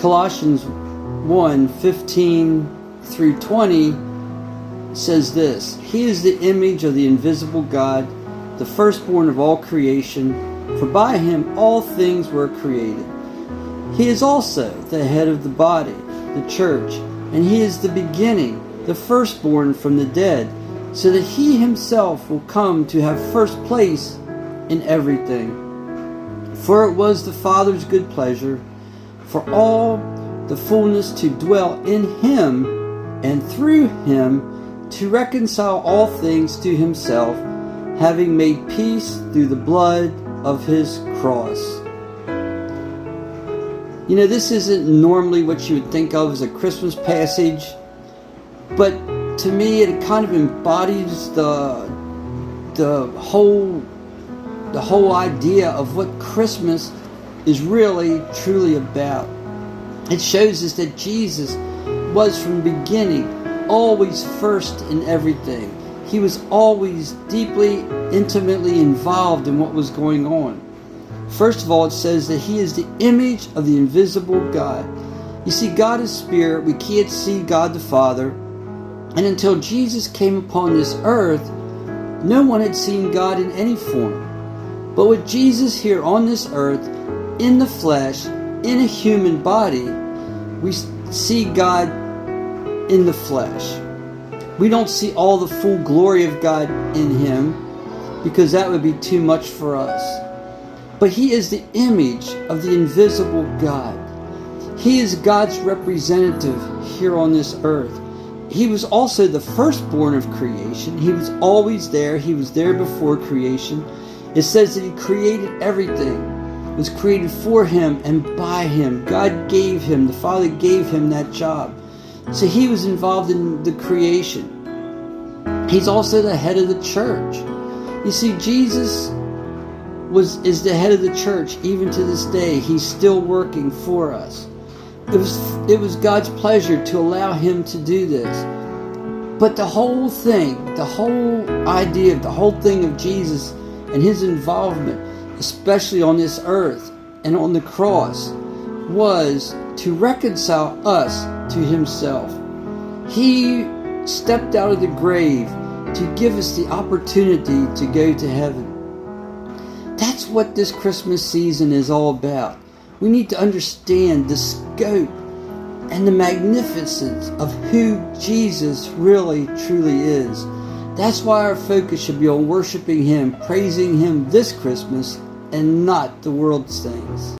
Colossians 1:15 through 20 says this: He is the image of the invisible God, the firstborn of all creation, for by him all things were created. He is also the head of the body, the church, and he is the beginning, the firstborn from the dead, so that he himself will come to have first place in everything. For it was the Father's good pleasure for all the fullness to dwell in him, and through him to reconcile all things to himself, having made peace through the blood of his cross. You know, this isn't normally what you would think of as a Christmas passage, but to me it kind of embodies the whole idea of what Christmas is really truly about. It shows us that Jesus was from the beginning always first in everything. He was always deeply, intimately involved in what was going on. First of all, it says that he is the image of the invisible God. You see, God is spirit. We can't see God the Father. And until Jesus came upon this earth, no one had seen God in any form. But with Jesus here on this earth, in the flesh, in a human body, we see God in the flesh. We don't see all the full glory of God in him, because that would be too much for us. But he is the image of the invisible God. He is God's representative here on this earth. He was also the firstborn of creation. He was always there. He was there before creation. It says that he created everything. It was created for him and by him. God gave him, the Father gave him that job. So he was involved in the creation. He's also the head of the church. You see, Jesus is the head of the church. Even to this day, he's still working for us. It was God's pleasure to allow him to do this. But the whole thing, the whole idea, the whole thing of Jesus and his involvement, especially on this earth and on the cross, was to reconcile us to himself. He stepped out of the grave to give us the opportunity to go to heaven. That's what this Christmas season is all about. We need to understand the scope and the magnificence of who Jesus really, truly is. That's why our focus should be on worshiping him, praising him this Christmas, and not the world's things.